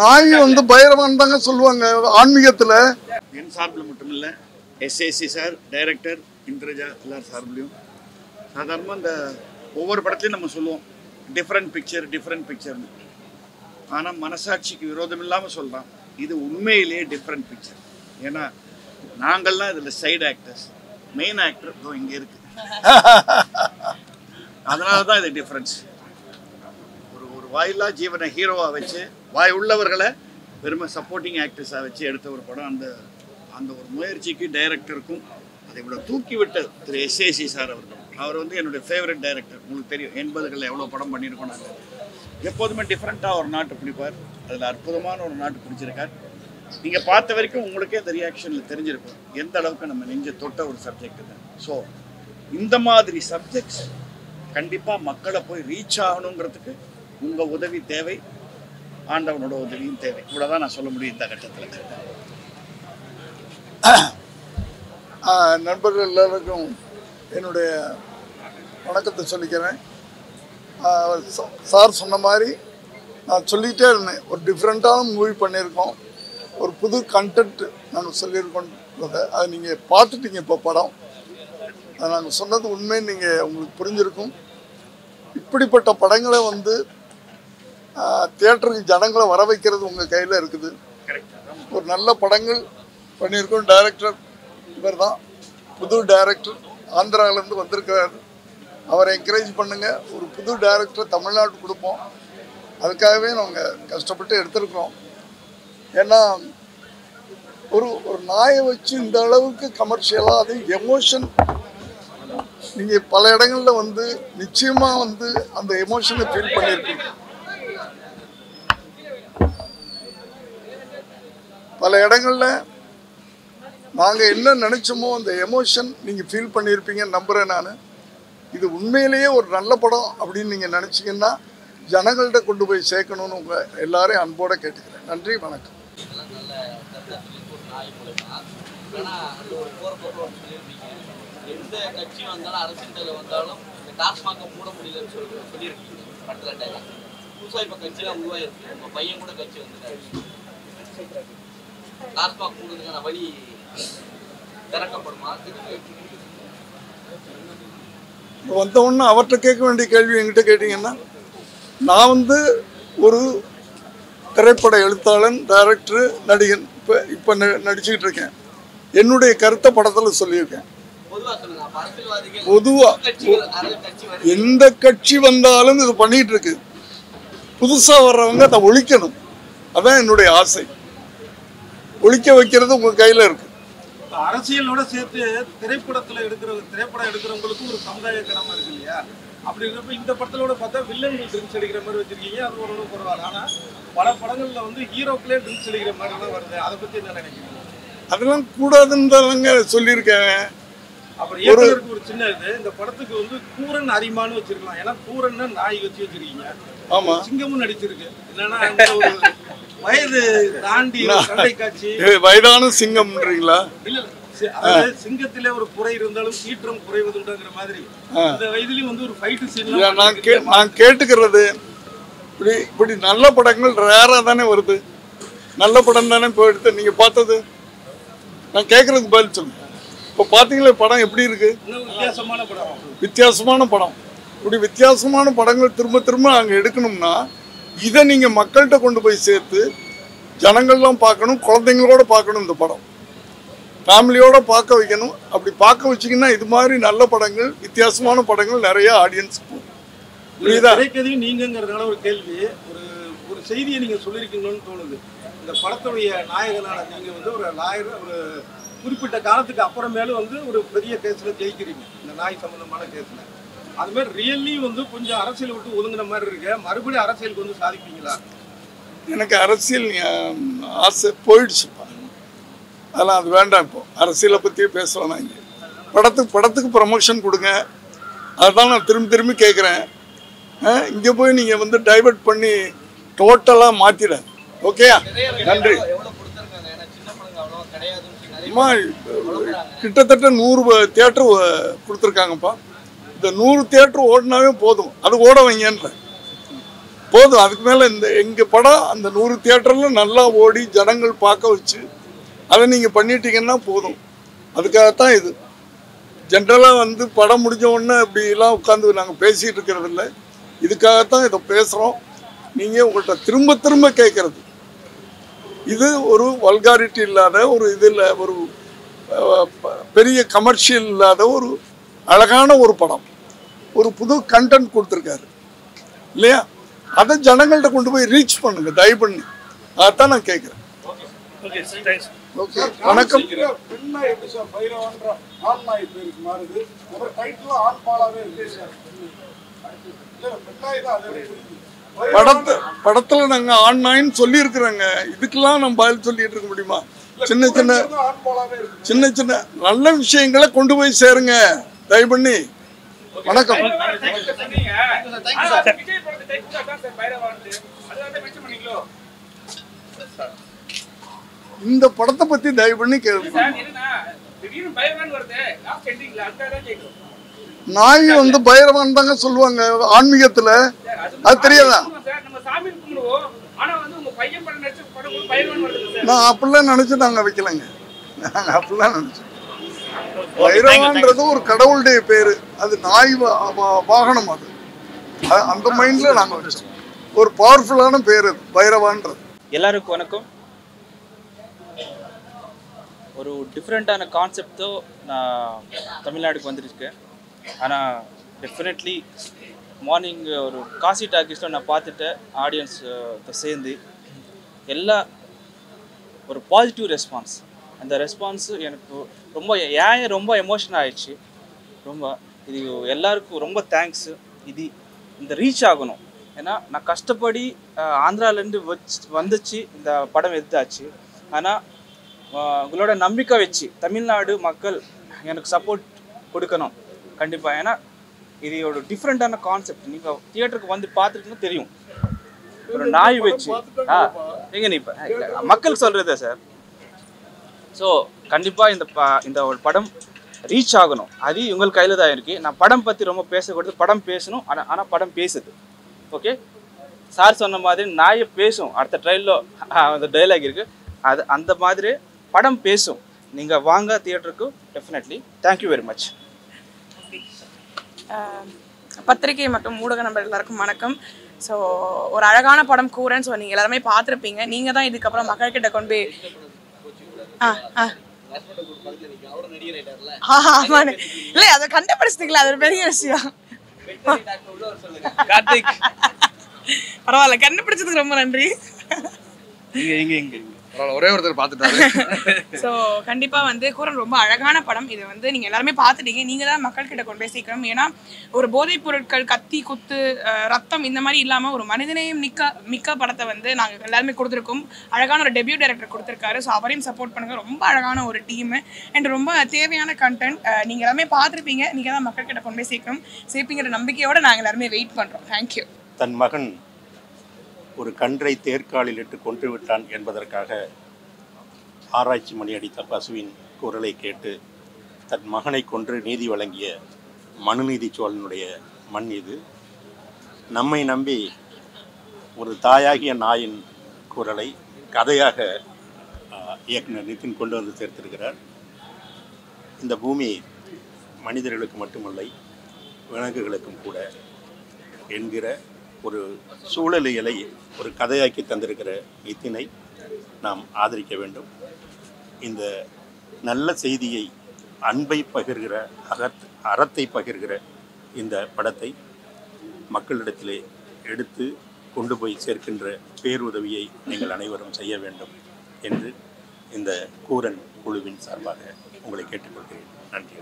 நாய் வந்து பைரவன் தாங்க சொல்லுவாங்க ஆன்மீகத்தில். என் சார்பில் மட்டும் இல்லை, எஸ்ஏசி சார், டைரக்டர் இந்திரஜா எல்லார் சார்பிலையும் சாதாரணமாக இந்த ஒவ்வொரு படத்துலையும் நம்ம சொல்லுவோம் டிஃப்ரெண்ட் பிக்சர்னு. ஆனால் மனசாட்சிக்கு விரோதம் இல்லாமல் சொல்கிறான், இது உண்மையிலேயே டிஃப்ரெண்ட் பிக்சர். ஏன்னா நாங்கள்லாம் இதில் சைடு ஆக்டர்ஸ், மெயின் ஆக்டர் இதோ இங்கே இருக்குது. அதனால தான் இது டிஃப்ரென்ஸ். ஒரு வாயில்லா ஜீவனை ஹீரோவாக வச்சு வாய் உள்ளவர்களை வெறுமை சப்போர்ட்டிங் ஆக்டர்ஸாக வச்சு எடுத்த ஒரு படம். அந்த ஒரு முயற்சிக்கு டைரக்டருக்கும் அதை விட தூக்கி விட்ட திரு எஸ்ஏசி சார் அவர்கள். அவர் வந்து என்னுடைய ஃபேவரட் டைரக்டர். உங்களுக்கு தெரியும் 80களில் எவ்வளோ படம் பண்ணியிருக்கோம் நாங்கள். எப்போதுமே டிஃப்ரெண்ட்டாக ஒரு நாட்டு பிடிப்பார். அதில் அற்புதமான ஒரு நாட்டு பிடிச்சிருக்கார். நீங்கள் பார்த்த வரைக்கும் உங்களுக்கே இந்த ரியாக்ஷனில் தெரிஞ்சிருக்கும் எந்த அளவுக்கு நம்ம நெஞ்ச தொட்ட ஒரு சப்ஜெக்ட் தான். ஸோ இந்த மாதிரி சப்ஜெக்ட்ஸ் கண்டிப்பாக மக்களை போய் ரீச் ஆகணுங்கிறதுக்கு உங்கள் உதவி தேவை, ஆண்டவனோட உதவியும் தேவை. இவ்வளோதான் நான் சொல்ல முடியும் இந்த கட்டத்தில். நண்பர்கள் எல்லாருக்கும் என்னுடைய வணக்கத்தை சொல்லிக்கிறேன். சார் சொன்ன மாதிரி நான் சொல்லிகிட்டே இருந்தேன், ஒரு டிஃப்ரெண்ட்டான மூவி பண்ணியிருக்கோம், ஒரு புது கண்டென்ட் நாங்கள் சொல்லியிருக்கோன்றதை அதை நீங்கள் பார்த்துட்டீங்க. இப்போ படம் அது நாங்கள் சொன்னது உண்மைன்னு நீங்கள் உங்களுக்கு புரிஞ்சிருக்கும். இப்படிப்பட்ட படங்களை வந்து தியேட்டருக்கு ஜனங்களை வர வைக்கிறது உங்கள் கையில் இருக்குது. ஒரு நல்ல படங்கள் பண்ணியிருக்கோம். டைரக்டர் இவர் தான், புது டைரக்டர், ஆந்திராவிலேருந்து வந்திருக்கிறார். அவரை என்கரேஜ் பண்ணுங்கள். ஒரு புது டைரக்டரை தமிழ்நாட்டு கொடுப்போம். அதுக்காகவே நாங்கள் கஷ்டப்பட்டு எடுத்துருக்குறோம். ஏன்னா ஒரு நாயை வச்சு இந்த அளவுக்கு கமர்ஷியலாக அது எமோஷன், நீங்கள் பல இடங்களில் வந்து நிச்சயமாக வந்து அந்த எமோஷனை ஃபீல் பண்ணியிருப்பீங்க. பல இடங்களில் நாங்கள் என்ன நினச்சோமோ அந்த எமோஷன் நீங்கள் ஃபீல் பண்ணியிருப்பீங்கன்னு நம்புகிறேன் நான். இது உண்மையிலேயே ஒரு நல்ல படம் அப்படின்னு நீங்கள் நினச்சிங்கன்னா ஜனங்கள்கிட்ட கொண்டு போய் சேர்க்கணும்னு உங்கள் எல்லாரையும் அன்போடு கேட்டுக்கிறேன். நன்றி, வணக்கம். எந்த கட்சி வந்தாலும் அரசியல் வந்தாலும் இந்த டாஸ்மாக மூட முடியலன்னு சொல்லியிருக்கீங்க படத்தில். புதுசாக இப்போ கட்சியெல்லாம் உருவாயிருக்கு. உங்கள் பையன் கூட கட்சி வந்துட்டாரு. டாஸ்மாக் மூடுறதுக்கான வழி திறக்கப்படுமா? வந்த உடனே அவர்கிட்ட கேட்க வேண்டிய கேள்வி என்கிட்ட கேட்டிங்கன்னா, நான் வந்து ஒரு திரைப்பட எழுத்தாளன், டைரக்டர், நடிகன், இப்போ நடிச்சுக்கிட்டு இருக்கேன். என்னுடைய கருத்தை படத்தில் சொல்லியிருக்கேன். பொதுவாக எந்த கட்சி வந்தாலும் இது பண்ணிட்டு இருக்கு. புதுசாக வர்றவங்க அதை ஒழிக்கணும், அதான் என்னுடைய ஆசை. ஒழிக்க வைக்கிறது உங்கள் கையில் இருக்கு. அரசியலோட சேர்த்து திரைப்படம் எடுக்கிறவங்களுக்கும் ஒரு சமுதாய கடமை இருக்கு இல்லையா? அப்படி இருக்கிறப்ப இந்த படத்தோட பார்த்தா வில்லன்கள் ட்ரிங்க்ஸ் அடிக்கிற மாதிரி வச்சிருக்கீங்க. அது ஒரு பரவாயில்ல. ஆனால் பல படங்கள்ல வந்து ஹீரோக்களே ட்ரிங்க்ஸ் அடிக்கிற மாதிரி எல்லாம் வருது. அதை பற்றி என்ன நினைக்கிறீங்க? அதெல்லாம் கூடாதுன்னு தாங்க சொல்லியிருக்கேன். அப்புறம் இயக்குனருக்கு ஒரு சின்ன இந்த படத்துக்கு வந்து கூரன் அரிமான்னு வச்சிருக்கலாம். ஏன்னா கூரன்னு நாய் வச்சு வச்சிருக்கீங்க. ஆமா, சிங்கமும் நடிச்சிருக்கு. என்னன்னா வயது தாண்டி சண்டை காட்சி, வயதான சிங்கம்ன்றீங்களா? இல்ல, சிங்கத்திலே ஒரு குறை இருந்தாலும் சீற்றம் குறைவதுங்கிற மாதிரி இந்த வயதிலையும் வந்து ஒரு ஃபைட் சீன் நான் கேட்டுக்கிறது. இப்படி நல்ல படங்கள் ரேரா தானே வருது. நல்ல படம் தானே இப்போ எடுத்து நீங்க பார்த்தது. நான் கேட்கறதுக்கு பதில் சொல்லுங்க. இப்போ பார்த்தீங்களா படம் எப்படி இருக்கு? வித்தியாசமான படம். இப்படி வித்தியாசமான படங்கள் திரும்ப திரும்ப நாங்கள் எடுக்கணும்னா இதை நீங்கள் மக்கள்கிட்ட கொண்டு போய் சேர்த்து ஜனங்கள்லாம் பார்க்கணும், குழந்தைங்களோட பார்க்கணும். இந்த படம் ஃபேமிலியோட பார்க்க வைக்கணும். அப்படி பார்க்க வச்சிங்கன்னா இது மாதிரி நல்ல படங்கள், வித்தியாசமான படங்கள் நிறைய ஆடியன்ஸ் போகும். நீங்கிறதுனால ஒரு கேள்வி, ஒரு செய்தியை நீங்கள் சொல்லியிருக்கீங்கன்னு தோணுது. இந்த படத்துடைய நாயகனான நீங்கள் வந்து ஒரு லாயர், ஒரு குறிப்பிட்ட காலத்துக்கு அப்புறமேலும் வந்து ஒரு பெரிய கேஸில் ஜெயிக்கிறீங்க, இந்த நாய் சம்பந்தமான கேஸில். அதுமாதிரி ரியல்லி வந்து கொஞ்சம் அரசியல் விட்டு ஒதுங்கின மாதிரி இருக்கு. மறுபடியும் அரசியலுக்கு வந்து சாதிப்பீங்களா? எனக்கு அரசியல் ஆசை போயிடுச்சுப்பா. அதெல்லாம் அது வேண்டாம். இப்போ அரசியலை பற்றியே பேசலாம். இங்கே படத்துக்கு ப்ரமோஷன் கொடுங்க, அதுதான் நான் திரும்பி கேட்குறேன். இங்கே போய் நீங்கள் வந்து டைவர்ட் பண்ணி டோட்டலாக மாற்றிட. ஓகேயா? நன்றி. அம்மா கிட்டத்தட்ட 100 தியேட்டர் கொடுத்துருக்காங்கப்பா. இந்த 100 தியேட்டர் ஓடினாவே போதும், அது ஓட வைங்கன்ற. போதும். அதுக்கு மேலே எங்கள் படம் அந்த 100 தியேட்டரில் நல்லா ஓடி ஜனங்கள் பார்க்க வச்சு அதை நீங்கள் பண்ணிட்டீங்கன்னா போதும். அதுக்காகத்தான் இது. ஜென்ரலாக படம் முடிஞ்ச உடனே இப்படிலாம் உட்காந்து நாங்கள் பேசிகிட்டு இருக்கிறது இல்லை. இதுக்காகத்தான் இதை பேசுகிறோம். நீங்கள் உங்கள்கிட்ட திரும்ப திரும்ப கேட்குறது, இது ஒரு வல்காரிட்டி இல்லாத ஒரு இதில் ஒரு பெரிய கமர்ஷியல் இல்லாத ஒரு அழகான ஒரு படம், ஒரு புது கண்டென்ட் கொடுத்துருக்காரு இல்லையா? அதை ஜனங்கள்கிட்ட கொண்டு போய் ரீச் பண்ணுங்க தயவு பண்ணி. அதான் நான் கேட்குறேன். ஓகே, வணக்கம். படத்துல நாங்க ஆண் நாயின்னு சொல்லி இருக்கிறோங்க. இதுக்கெல்லாம் நம்ம பதில் சொல்லிட்டு இருக்க முடியுமா? சின்ன சின்ன நல்ல விஷயங்களை கொண்டு போய் சேருங்க தயவு பண்ணி. வணக்கம். இந்த படத்தை பத்தி தயவு பண்ணி கேள்வி. நாய் பைரவான் தாங்க சொல்லுவாங்க ஆன்மீகத்துல, அது தெரியாதா? நான் அப்படிலாம் நினைச்சு நாங்க வைக்கலங்க. நாங்க அப்படிலாம் நினைச்சோம். பைரவான்றது ஒரு கடவுளுடைய பேரு, அது நாய் வாகனம். அது அந்த மைண்ட்ல நாங்க வச்சோம். ஒரு பவர்ஃபுல்லான பேர் அது பைரவான்றது. எல்லாருக்கும் வணக்கம். ஒரு டிஃப்ரெண்ட்டான கான்செப்டோ நான் தமிழ்நாடுக்கு வந்துருக்கேன். ஆனால் டெஃபினெட்லி மார்னிங் ஒரு காசி டாக்கீஸில் நான் பார்த்துட்டேன். ஆடியன்ஸ் சேர்ந்து எல்லா ஒரு பாசிட்டிவ் ரெஸ்பான்ஸ். அந்த ரெஸ்பான்ஸு எனக்கு ரொம்ப எமோஷனல் ஆகிடுச்சு. இது எல்லாருக்கும் ரொம்ப தேங்க்ஸு. இந்த ரீச் ஆகணும். ஏன்னா நான் கஷ்டப்படி ஆந்திராலேருந்து வந்துச்சு இந்த படம் எடுத்தாச்சு. ஆனால் உங்களோட நம்பிக்கை வச்சு தமிழ்நாடு மக்கள் எனக்கு சப்போர்ட் கொடுக்கணும் கண்டிப்பாக. ஏன்னா இது ஒரு டிஃப்ரெண்ட்டான கான்செப்ட். நீங்கள் தியேட்டருக்கு வந்து பார்த்துட்டுன்னு தெரியும். ஒரு நாய் வச்சு எங்க நீ மக்கள் சொல்கிறதே சார். ஸோ கண்டிப்பாக இந்த ஒரு படம் ரீச் ஆகணும். அது உங்கள் கையில் தான் இருக்குது. நான் படம் பற்றி ரொம்ப பேசக்கூடாது. படம் பேசணும். ஆனால் படம் பேசுது. ஓகே, சார் சொன்ன மாதிரி நாயை பேசும். அடுத்த ட்ரையலில் அந்த டைலாக் இருக்குது. அது அந்த மாதிரி படம் பேசும். நீங்கள் வாங்க தியேட்டருக்கு டெஃபினெட்லி. Thank you very much. பத்திரிகை மற்றும் ஊடக நண்பர்கள் எல்லாருக்கும் வணக்கம். ஸோ ஒரு அழகான படம் கூறேன்னு. ஸோ நீங்கள் எல்லாருமே பார்த்துருப்பீங்க. நீங்கள் தான் இதுக்கப்புறம் மக்கள்கிட்ட கொண்டு போய் இல்லை அதை கண்டுபிடிச்சிட்டீங்களா? அது ஒரு பெரிய விஷயம். பரவாயில்ல, கண்டுபிடிச்சதுக்கு ரொம்ப நன்றி. ஒரே ஒருத்தர் பார்த்துட்டாரு. ஸோ கண்டிப்பாக கூரன் ரொம்ப அழகான படம். இது நீங்கள் எல்லாருமே பார்த்துட்டீங்க. நீங்கள் தான் மக்கள்கிட்ட கொண்டு போய் சேர்க்கணும். ஏன்னா ஒரு போதைப் பொருட்கள், கத்தி, குத்து, ரத்தம் இந்த மாதிரி இல்லாமல் ஒரு மனிதனையும் மிக்க படத்தை நாங்கள் எல்லாருமே கொடுத்துருக்கோம். அழகான ஒரு டெபியூ டைரக்டர் கொடுத்துருக்காரு. ஸோ அவரையும் சப்போர்ட் பண்ணுங்கள். ரொம்ப அழகான ஒரு டீமு அண்ட் ரொம்ப தேவையான கண்டென்ட். நீங்கள் எல்லாமே பார்த்துருப்பீங்க. நீங்கள் தான் மக்கள்கிட்ட கொண்டு போய் சேர்ப்பீங்கிற நம்பிக்கையோடு நாங்கள் எல்லாருமே வெயிட் பண்ணுறோம். தேங்க்யூ. தன் மகன் ஒரு கன்றை தேர்காலில் இட்டு கொன்று விட்டான் என்பதற்காக ஆராய்ச்சி மணி அடித்த பசுவின் குரலை கேட்டு தன் மகனை கொன்று நீதி வழங்கிய மனுநீதி சோழனுடைய மண் இது. நம்மை நம்பி ஒரு தாயாகிய நாயின் குரலை கதையாக இயக்குனர் நிதின் கொண்டு வந்து சேர்த்திருக்கிறார். இந்த பூமி மனிதர்களுக்கு மட்டுமில்லை, விலங்குகளுக்கும் கூட என்கிற ஒரு சூழலியலை ஒரு கதையாக்கி தந்திருக்கிற நிதினை நாம் ஆதரிக்க வேண்டும். இந்த நல்ல செய்தியை, அன்பை பகிர்கிற, அறத்தை பகிர்கிற இந்த படத்தை மக்களிடத்திலே எடுத்து கொண்டு போய் சேர்க்கின்ற பேருதவியை நீங்கள் அனைவரும் செய்ய வேண்டும் என்று இந்த கூரன் குழுவின் சார்பாக உங்களை கேட்டுக்கொள்கிறேன். நன்றி.